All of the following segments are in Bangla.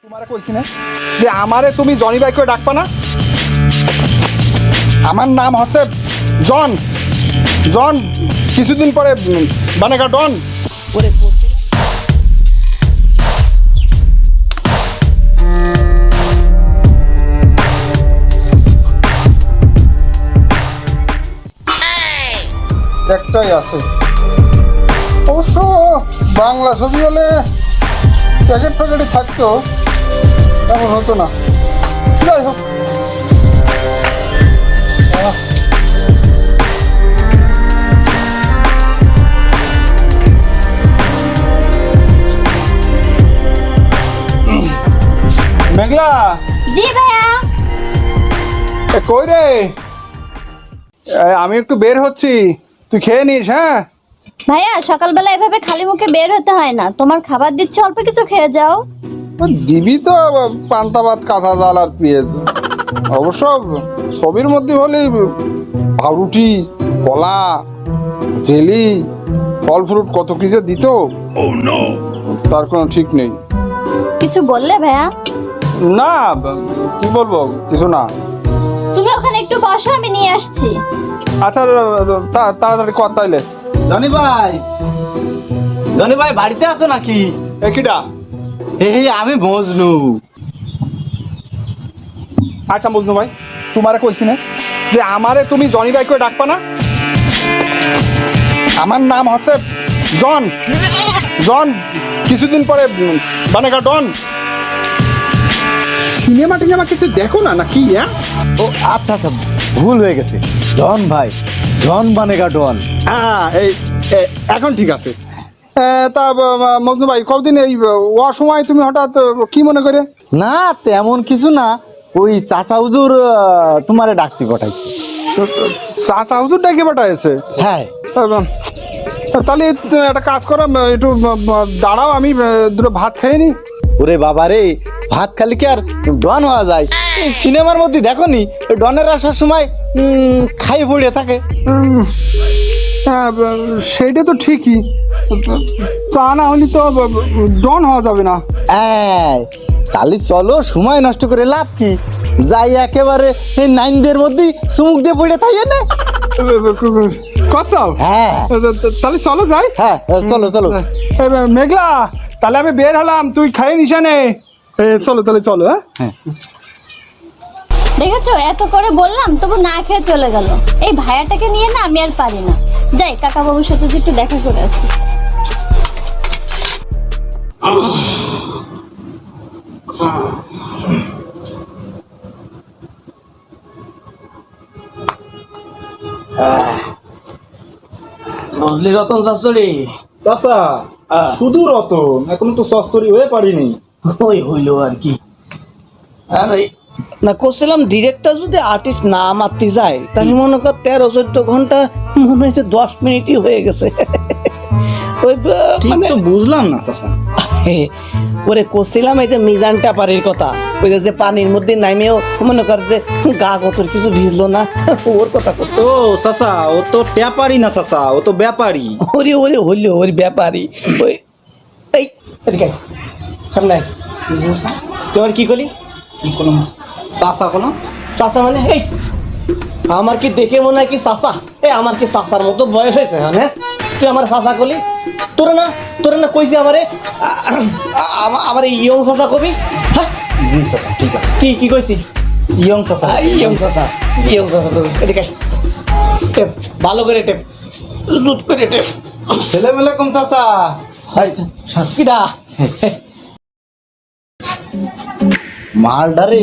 তোমারে কইছি না যে আমারে তুমি জনি ভাই করে ডাকবা না। আমার নাম হচ্ছে জন জন কিছুদিন পরে বানেগা ডন। ওরে একটাই আছে অবশ্য বাংলা ছবি হলে প্যাকেট প্যাকেটে থাকতো এমন হতো না। যাই হোক মেঘলা জি ভাইয়া। কই রে? আমি একটু বের হচ্ছি, তুই খেয়ে নিস। হ্যাঁ ভাইয়া সকালবেলা এভাবে খালি মুখে বের হতে হয় না, তোমার খাবার দিচ্ছে, অল্প কিছু খেয়ে যাও। দিবি তো পান্তা ভাত, কাঁচা জাল আর পেঁয়াজ। অবশ্য সবের মধ্যে হলে পাউরুটি, কলা, জেলি, ফল ফ্রুট কত কিছু দিত, তার কোনো ঠিক নেই। কিছু বললে ভাইয়া? না কি বলবো, কিছু না। তুমি ওখানে একটু বসো, আমি নিয়ে আসছি। আচ্ছা তাড়াতাড়ি কর তাইলে। জনি ভাই বাড়িতে আছো নাকি? একিটা এই আমি মজনু। আচ্ছা বুঝনু ভাই, তোমারে কইছি না যে আমারে তুমি জনি ভাই করে ডাকবা না। আমার নাম হচ্ছে জন জন কিছুদিন পরে বানেগা ডন। সিনেমা টিনেমা কিছু দেখো না নাকি? হ্যাঁ ও আচ্ছা আচ্ছা, ভুল হয়ে গেছে। জন ভাই, জন বানেগা ডন। হ্যাঁ এই এখন ঠিক আছে। তা মজনু ভাই কতদিন এই অসময় তুমি হঠাৎ কি মনে করে? না তেমন কিছু না, ওই চাচা হুজুর তোমারে ডাকতে পাঠাইছে। চাচা হুজুর ডেকে পাঠাইছে? হ্যাঁ তাহলে একটা কাজ করো, একটু দাঁড়াও, আমি দুটো ভাত খেয়ে নি। ওরে বাবা রে, ভাত খালি কি আর ডন হওয়া যায়? এই সিনেমার মধ্যে দেখো নি ডনের আসার সময় খাই পড়ে থাকে। হ্যাঁ সেইটা তো ঠিকই, তা না হলে তো ডন হওয়া যাবে না। তাহলে চলো, সময় নষ্ট করে লাভ কি, যাই একেবারে এই নাইনদের মধ্যে চুমুক দিয়ে পড়ে থাকে না। কসাও হ্যাঁ তাহলে চলো যাই। হ্যাঁ চলো চলো। মেঘলা তাহলে আমি বের হলাম, তুই খাই নিশানে। চলো তাহলে চলো। হ্যাঁ দেখেছো, এত করে বললাম তবু না খেয়ে চলে গেল। এই ভাইয়াটাকে নিয়ে না আমি আর পারি না। যাই কাকা বাবুর সাথে একটু দেখা করে আসি। বুঝলি রতন শাশুড়ি? চাচা শুধু রতন, এখন তো সস্তরি হয়ে পারিনি। ওই হইলো আর কি। আর না করছিলাম, ডিরেক্টর যদি আর্টিস্ট না মারতে যায় তাহলে মনে কর 13-14 ঘন্টা, মনে হচ্ছে 10 মিনিটই হয়ে গেছে। ওই মানে তো বুঝলাম না চাচা। ওরে করছিলাম এই যে মিজান টাপারির কথা, ওই যে পানির মধ্যে নামেও মনে কর যে গা কত কিছু ভিজলো না, ওর কথা করছে। ও চাচা, ও তো ট্যাপারি না চাচা, ও তো ব্যাপারী। ওরে ওরে হইলো ওর ব্যাপারই। ওই এই এদিকে আয়, সামনে আয়। তোমার কি করলি? কি কোনো চাচা কোনো চাচা মানে এই আমার কি দেখে মনে হয় কি চাচা? এই আমার কি চাচার মতো বয়স হয়েছে? হ্যাঁ তুই আমার চাচা করলি? তোরা না কইছি আমারে আমার ইয়ং চাচা কবি। হ্যাঁ জি চাচা ঠিক আছে। কি কইছি? ইয়ং চাচা। ইয়ং চাচা, ইয়ং চাচা। এদিকে আয়। টেপ ভালো করে টেপ, দুধ করে টেপ। ছেলেমেলে কম চাচা। হাই কিডা মালডারে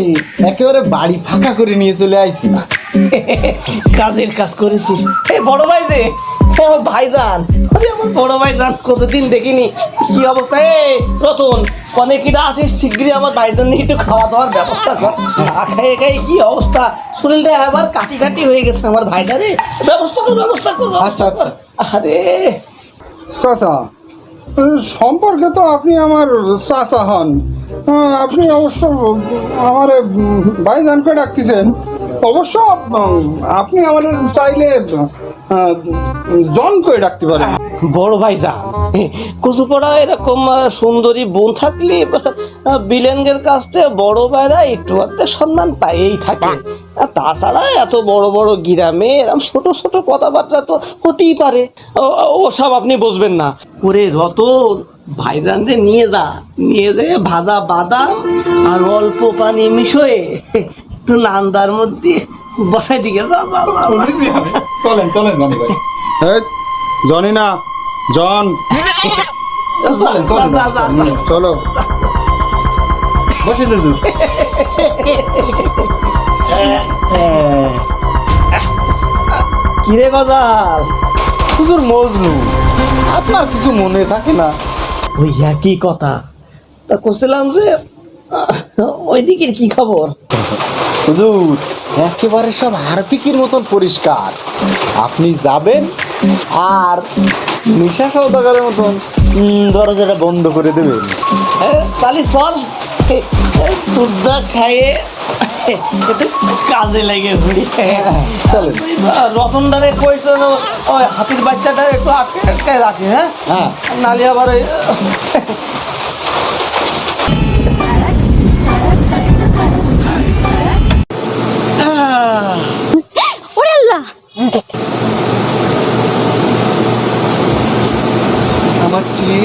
একেবারে বাড়ি ফাঁকা করে নিয়ে চলে আইছি। কাজের কাজ করেছিস। এই বড় ভাই যে আমার ভাইজান, আমার বড় ভাইজান কতদিন দেখিনি, কি অবস্থা? এই রতন অনেকিটা আছিস, শিগগিরই আমার ভাইজান নিয়ে একটু খাওয়া দাওয়ার ব্যবস্থা কর। না খাই কি অবস্থা, শরীরটা আবার কাটি হয়ে গেছে আমার ভাইটা রে। ব্যবস্থা কর। আচ্ছা আচ্ছা। আরে চাচা সম্পর্কে তো আপনি আমার চাচা হন, আপনি অবশ্য আমার ভাইজান করে ডাকতেছেন। অবশ্য আপনি আমাদের চাইলে জন করে ডাকতে পারেন। বড় ভাইজান, কুচুপড়া এরকম সুন্দরী বোন থাকলে বিলেনদের কাছ থেকে বড় ভাইরা একটু আধটু সম্মান পাইয়েই থাকে। আর তাছাড়া এত বড় বড় গ্রামে এরকম ছোট ছোট কথাবার্তা তো হতেই পারে। ওসব আপনি বুঝবেন না। ওরে রতন, ভাইজানরে নিয়ে যেয়ে ভাজা বাদাম আর অল্প পানি মিশিয়ে একটু নান্দার মধ্যে বসাই দিকে চলেন চলেন রনি ভাই। জনি না জন, চলো বসে কিরে গজাল, হুজুর মজনু, আপনার কিছু মনে থাকে না? ওই একই কথা। তা করছিলাম যে ওই দিকের কি খবর? হুজুর একেবারে সব হারপিকির মতন পরিষ্কার। আপনি যাবেন আর নিশা সওদাগরের মতন দরজাটা বন্ধ করে দেবেন। তাহলে চল দুধটা খাইয়ে একটু কাজে লেগে ঘুরি। চলেন। রতনদারে কইছিল ওই হাতির বাচ্চাটা একটু আটকে রাখে। হ্যাঁ হ্যাঁ, নালি আবার ওই ওরে আল্লাহ, আমার চিয়ে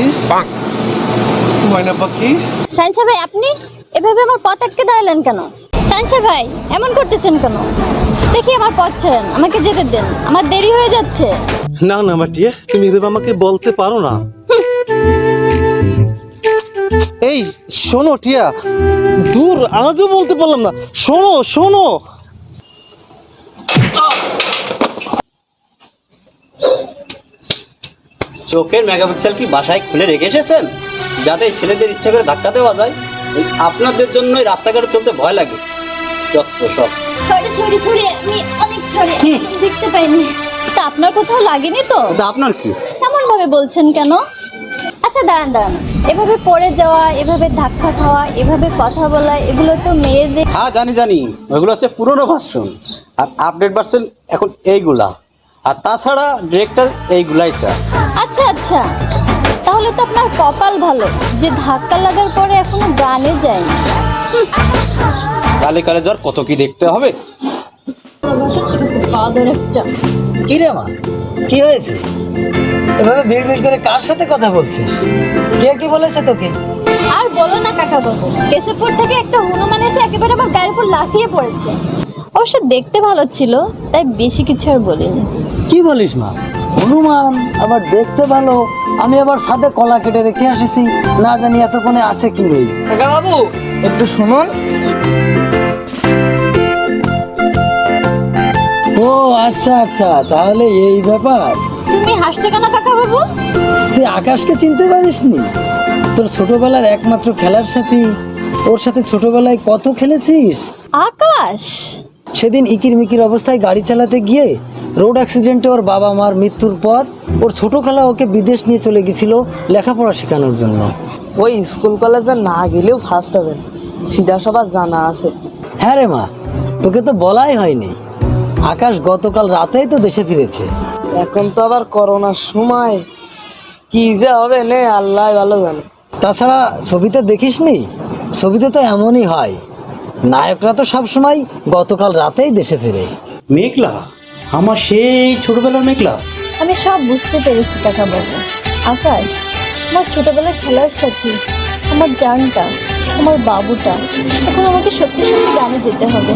ময়না পাখি, শাহিনশা ভাই আপনি এভাবে আমার পথ আটকে দাঁড়ালেন কেন? শাহিনশা ভাই এমন করতেছেন কেন? দেখি আমার পথ ছেড়েন, আমাকে যেতে দেন, আমার দেরি হয়ে যাচ্ছে। না না আমার টিয়ে, তুমি এভাবে আমাকে বলতে পারো না। এই শোনো টিয়া, দূর আজও বলতে পারলাম না। শোনো শোনো, চোখের মেগাপিক্সেল কি বাসায় খুলে রেখে এসেছেন যাতে ছেলেদের ইচ্ছা করে ধাক্কা দেওয়া যায়? এই আপনাদের জন্যই রাস্তাঘাটে চলতে ভয় লাগে। যত সব ছড়ি আমি অনেক ছড়ি একদম দেখতে পাইনি। তা আপনার কোথাও লাগেনি তো? এটা আপনার কি? এমন ভাবে বলছেন কেন? আচ্ছা দাঁড়ান, এভাবে পড়ে যাওয়া, এভাবে ধাক্কা খাওয়া, এভাবে কথা বলা, এগুলো তো মেয়েদের। হ্যাঁ জানি, ওইগুলো হচ্ছে পুরনো ভার্সন, আর আপডেট ভার্সন এখন এইগুলা। আর তাছাড়া ডিরেক্টর এইগুলাই চা। আচ্ছা, তাহলে তো আপনার কপাল ভালো যে ধাক্কা লাগার পরে এখনো গানে যায়নি। কালে কালে জ্বর কত কি দেখতে হবে। পাদর একটা। কি রে মা, কি হয়েছে? এভাবে ভিড় ভিড় করে কার সাথে কথা বলছিস? কে কি বলেছে তোকে? আর বলো না কাকা বাবু, কেশবপুর থেকে একটা হনুমান এসে একেবারে আমার গায়ের উপর লাফিয়ে পড়েছে। অবশ্য দেখতে ভালো ছিল, তাই বেশি কিছু আর বলিনি। কি বলিস মা? হনুমান আবার দেখতে ভালো? আমি আবার ছাদে কলা কেটে রেখে আসিছি, না জানি এতক্ষণে আছে কি নেই। কাকা বাবু একটু শুনুন। ও আচ্ছা, তাহলে এই ব্যাপার। তুমি হাসছো কেন কাকা বাবু? তুই আকাশকে চিনতে পারিসনি? তোর ছোটবেলার একমাত্র খেলার সাথী, ওর সাথে ছোটবেলায় কত খেলেছিস। আকাশ? সেদিন ইকির মিকির অবস্থায় গাড়ি চালাতে গিয়ে রোড অ্যাক্সিডেন্টে ওর বাবা মার মৃত্যুর পর ওর ছোট খালা ওকে বিদেশ নিয়ে চলে গেছিল লেখাপড়া শেখানোর জন্য। ওই স্কুল কলেজে না গেলেও ফার্স্ট হবেন, সেটা সবার জানা আছে। হ্যাঁ রে মা, তোকে তো বলাই হয়নি, আকাশ গতকাল রাতেই তো দেশে ফিরেছে। এখন তো আবার করোনার সময়, কি যে হবে নে আল্লাহ ভালো জানে। তাছাড়া ছবিতে দেখিসনি? ছবিতে তো এমনই হয়, নায়করা তো সবসময় গতকাল রাতেই দেশে ফেরে। মেঘলা, আমার সেই ছোটবেলার মেঘলা। আমি সব বুঝতে পেরেছি কাকা বাবু। আকাশ আমার ছোটবেলায় খেলার সাথী, আমার জানটা, আমার বাবুটা। এখন আমাকে সত্যি গানে যেতে হবে।